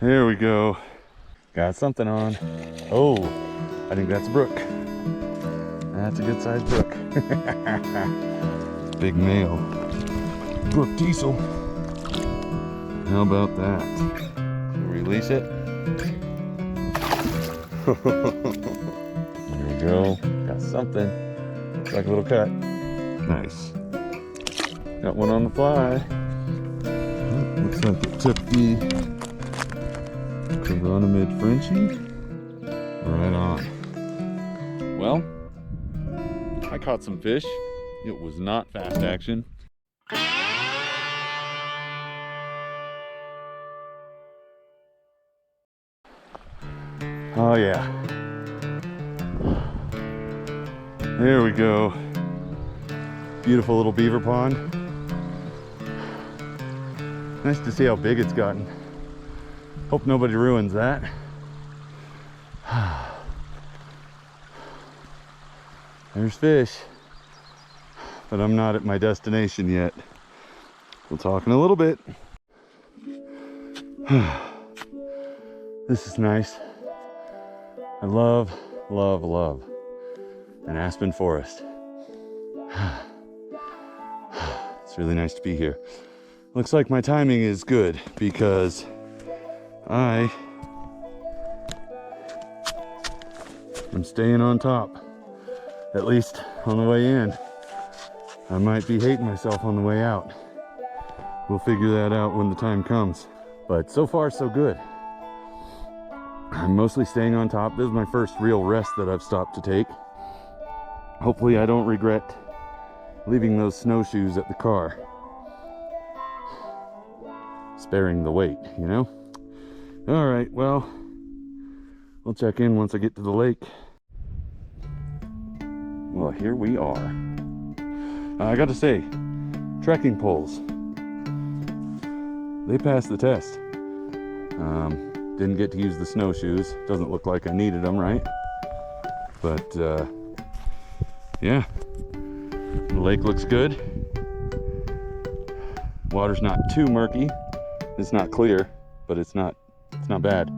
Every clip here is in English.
There we go. Got something on. Oh, I think that's a brook. That's a good sized brook. Big male. Brook diesel. How about that? Release it. There we go. Got something. Looks like a little cut. Nice. Got one on the fly. Looks like it took the mid Frenchie. Right on. Well, I caught some fish. It was not fast action. Oh yeah. There we go. Beautiful little beaver pond. Nice to see how big it's gotten. Hope nobody ruins that. There's fish, but I'm not at my destination yet. We'll talk in a little bit. This is nice. I love an aspen forest. It's really nice to be here. Looks like my timing is good because I'm staying on top, at least on the way in. I might be hating myself on the way out. We'll figure that out when the time comes. But so far, so good. I'm mostly staying on top. This is my first real rest that I've stopped to take. Hopefully I don't regret leaving those snowshoes at the car. Sparing the weight, you know? All right, well, we'll check in once I get to the lake. Well, here we are. I got to say, trekking poles, they passed the test. Didn't get to use the snowshoes. Doesn't look like I needed them, right? But yeah, the lake looks good. Water's not too murky. It's not clear, but it's not bad.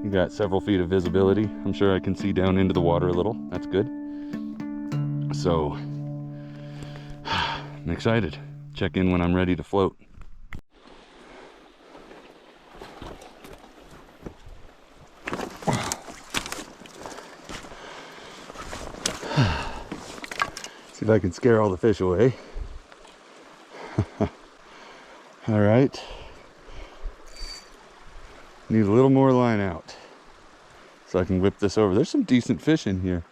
You got several feet of visibility. I'm sure I can see down into the water a little. That's good. So I'm excited. Check in when I'm ready to float. See if I can scare all the fish away. All right. Need a little more line out so I can whip this over. There's some decent fish in here.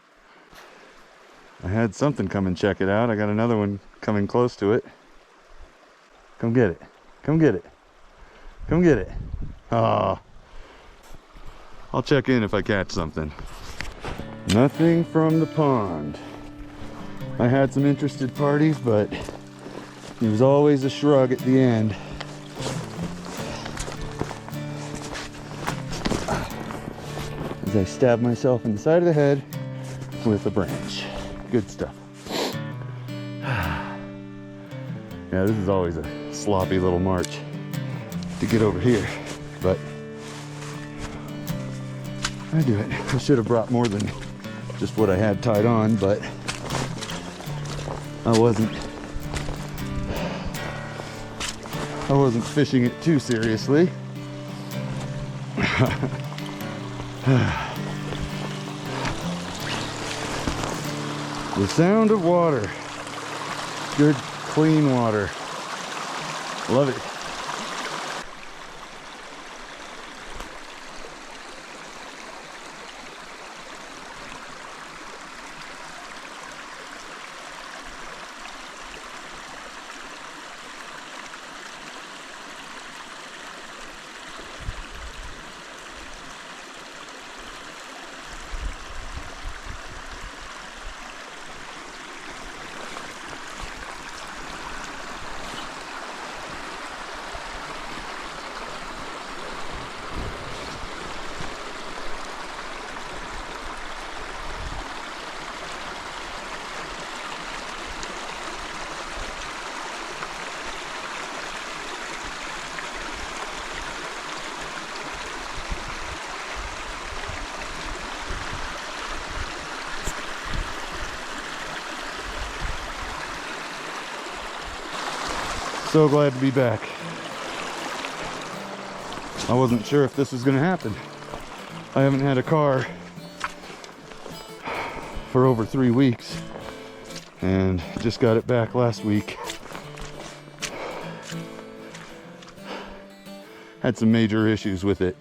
I had something come and check it out. I got another one coming close to it. Come get it. Come get it. Come get it. Ah. I'll check in if I catch something. Nothing from the pond. I had some interested parties, but it was always a shrug at the end. As I stab myself in the side of the head with a branch. Good stuff. Yeah, this is always a sloppy little march to get over here, but I do it. I should have brought more than just what I had tied on, but I wasn't fishing it too seriously. The sound of water. Good, clean water. Love it. So glad to be back. I wasn't sure if this was gonna happen. I haven't had a car for over 3 weeks and just got it back last week. Had some major issues with it.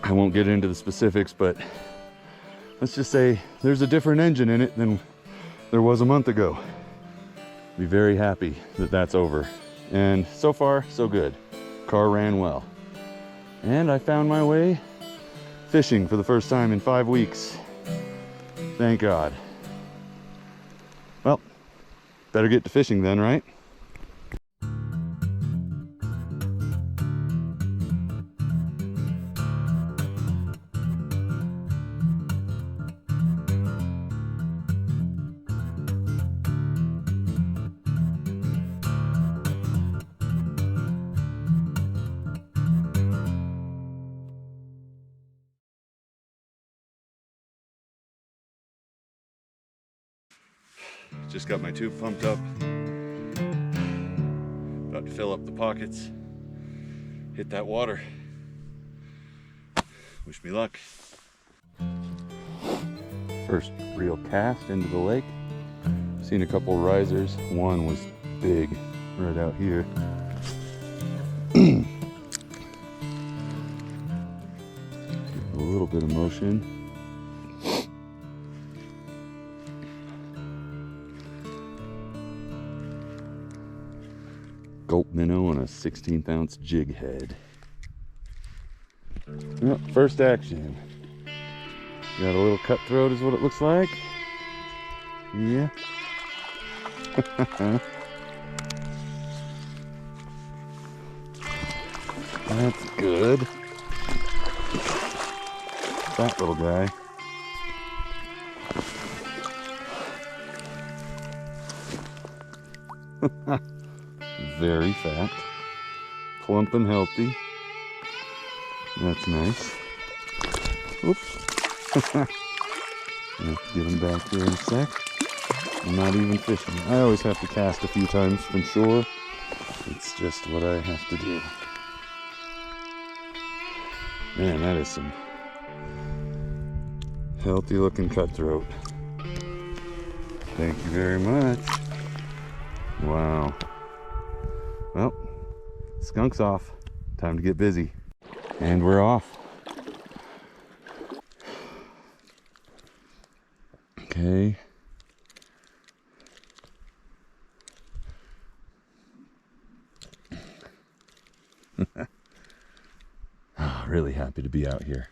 I won't get into the specifics, but let's just say there's a different engine in it than there was a month ago. Be very happy that that's over. And so far, so good. Car ran well. And I found my way fishing for the first time in 5 weeks. Thank God. Well, better get to fishing then, right? Just got my tube pumped up. About to fill up the pockets. Hit that water. Wish me luck. First real cast into the lake. Seen a couple risers. One was big right out here. A little bit of motion. Gulp minnow on a 16th ounce jig head. Well, first action. Got a little cutthroat is what it looks like. Yeah. That's good. That little guy. Very fat, plump and healthy. That's nice. Oops. Get him back here in a sec. I'm not even fishing. I always have to cast a few times from shore. It's just what I have to do. Man, that is some healthy looking cutthroat. Thank you very much. Wow. Well, skunk's off. Time to get busy. And we're off. Okay. Really happy to be out here.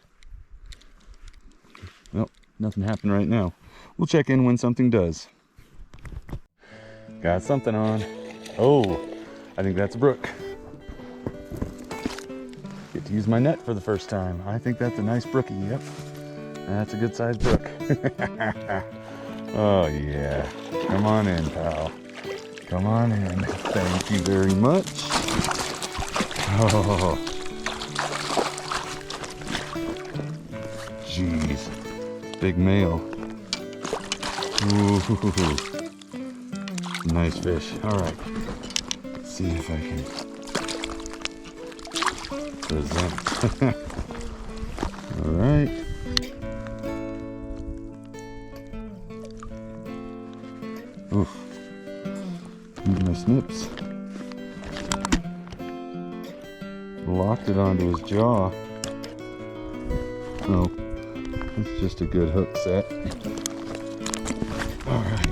Well, nothing happened right now. We'll check in when something does. Got something on. Oh, I think that's a brook. Get to use my net for the first time. I think that's a nice brookie. Yep, that's a good sized brook. Oh yeah, come on in, pal. Come on in. Thank you very much. Oh, jeez, big male. Ooh, nice fish. All right, let's see if I can present. All right. Oof. Need my snips. Locked it onto his jaw. Oh, it's just a good hook set. All right.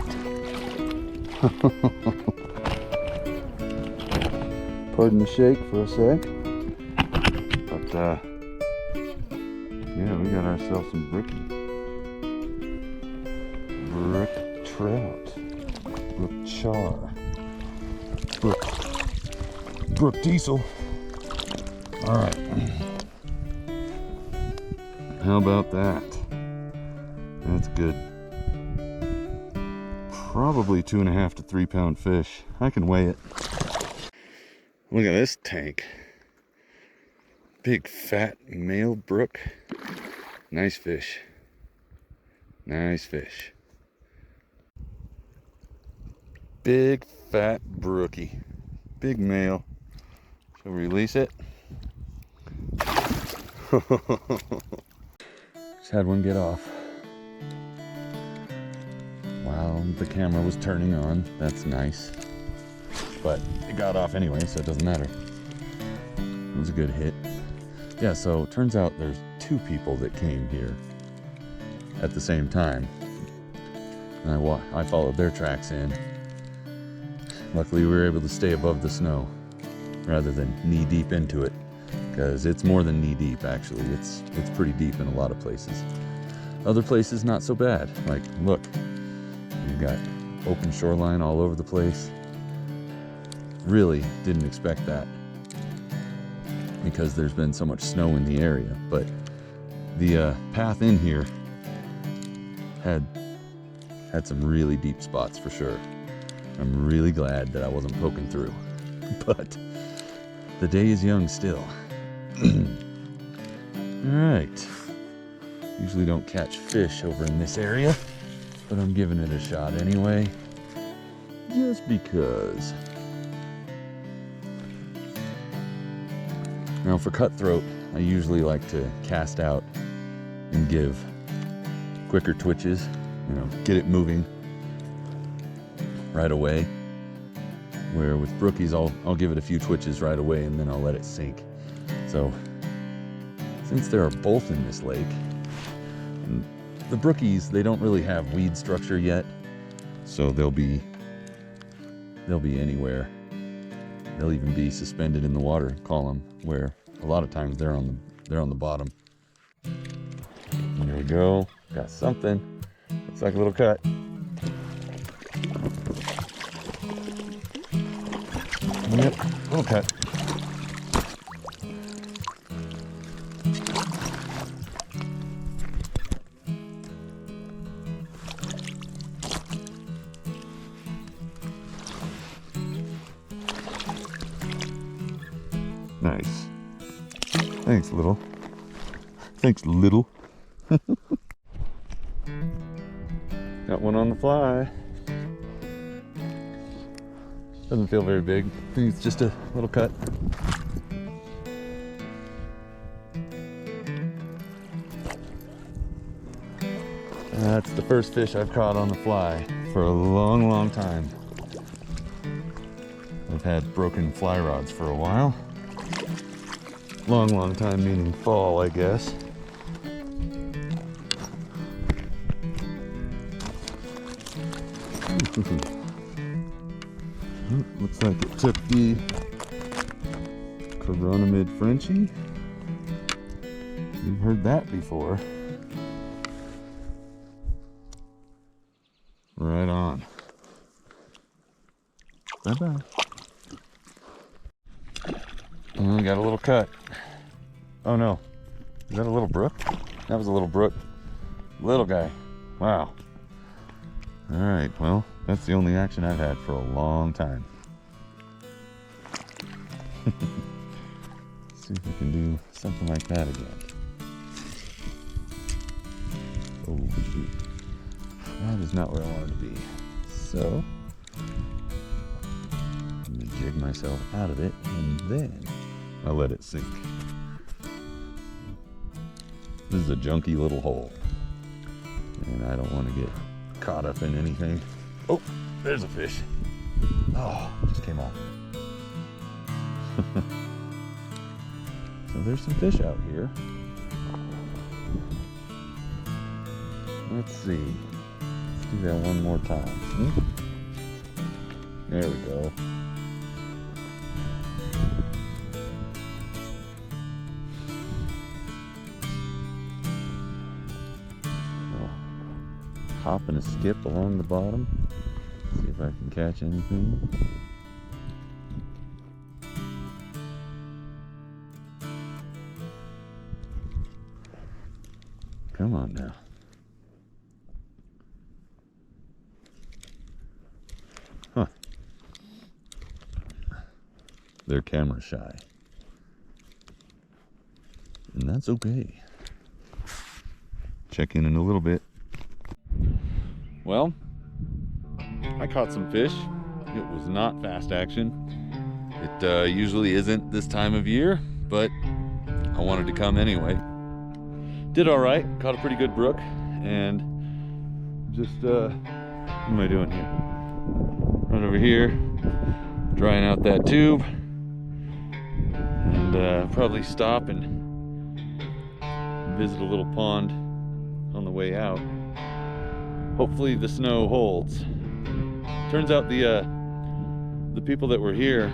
Pardon the shake for a sec. But, yeah, we got ourselves some brookie. Brook trout. Brook char. Brook diesel. All right. How about that? That's good. Probably 2.5 to 3 pound fish. I can weigh it. Look at this tank. Big fat male brook. Nice fish. Nice fish. Big fat brookie. big male. Shall we release it? Just had one get off. While the camera was turning on, that's nice. But it got off anyway, so it doesn't matter. It was a good hit. Yeah, so it turns out there's 2 people that came here at the same time. And I followed their tracks in. Luckily we were able to stay above the snow rather than knee deep into it, because it's more than knee deep actually. It's pretty deep in a lot of places. Other places not so bad. Like look, you've got open shoreline all over the place. Really didn't expect that because there's been so much snow in the area, but the path in here had some really deep spots for sure. I'm really glad that I wasn't poking through, but the day is young still. All right, usually don't catch fish over in this area, but I'm giving it a shot anyway, just because. Now for cutthroat, I usually like to cast out and give quicker twitches, you know, get it moving right away. Where with brookies, I'll give it a few twitches right away and then I'll let it sink. So since there are both in this lake, and the brookies, they don't really have weed structure yet, so they'll be anywhere. They'll even be suspended in the water column, where a lot of times they're on the bottom. There we go. Got something. Looks like a little cut. Yep, little cut. Nice. Thanks, little. Thanks, little. Got one on the fly. Doesn't feel very big. I think it's just a little cut. That's the first fish I've caught on the fly for a long, long time. I've had broken fly rods for a while. Long, long time meaning fall, I guess. Looks like it took the Coronamid Frenchie. You've heard that before. Right on. Bye-bye. Oh, got a little cut. Oh no. Is that a little brook? That was a little brook. Little guy. Wow. Alright, well, that's the only action I've had for a long time. See if we can do something like that again. Oh, that is not where I wanted to be. So, I'm going to jig myself out of it, and then I'll let it sink. This is a junky little hole, and I don't want to get caught up in anything. Oh, there's a fish. Oh, just came off. So there's some fish out here. Let's see. Let's do that one more time. There we go. Hop and a skip along the bottom. See if I can catch anything. Come on now. Huh. They're camera shy. And that's okay. Check in a little bit. Well, I caught some fish. It was not fast action. It usually isn't this time of year, but I wanted to come anyway. Did all right, caught a pretty good brook, and just, what am I doing here? Right over here, drying out that tube, and probably stop and visit a little pond on the way out. Hopefully the snow holds. Turns out the people that were here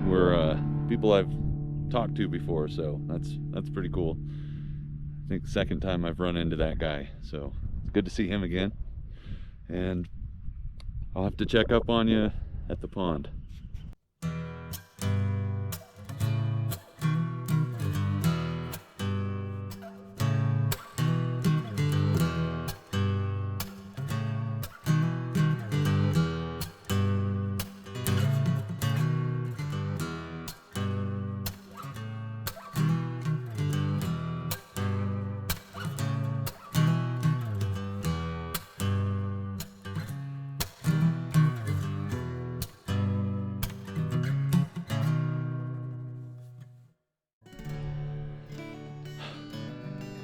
were people I've talked to before, so that's pretty cool. I think second time I've run into that guy, so it's good to see him again. And I'll have to check up on you at the pond.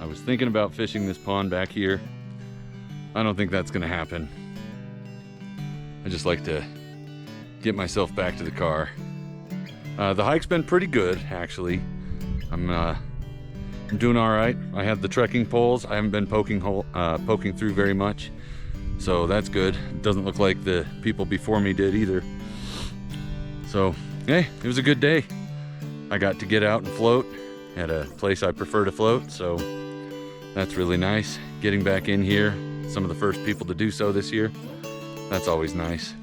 I was thinking about fishing this pond back here. I don't think that's gonna happen. I just like to get myself back to the car. The hike's been pretty good, actually. I'm doing all right. I have the trekking poles. I haven't been poking through very much, so that's good. It doesn't look like the people before me did either. So, hey, it was a good day. I got to get out and float at a place I prefer to float, so that's really nice. Getting back in here, some of the first people to do so this year. That's always nice.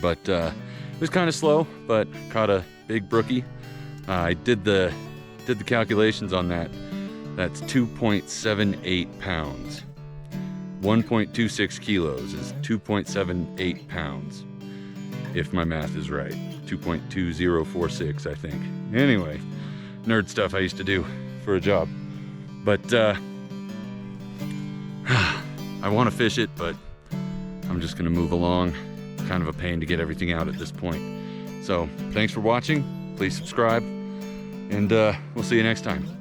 But it was kind of slow, but caught a big brookie. I did the calculations on that. That's 2.78 pounds. 1.26 kilos is 2.78 pounds, if my math is right. 2.2046, I think. Anyway, nerd stuff I used to do for a job. But I want to fish it, but I'm just gonna move along. Kind of a pain to get everything out at this point. So thanks for watching. Please subscribe, and we'll see you next time.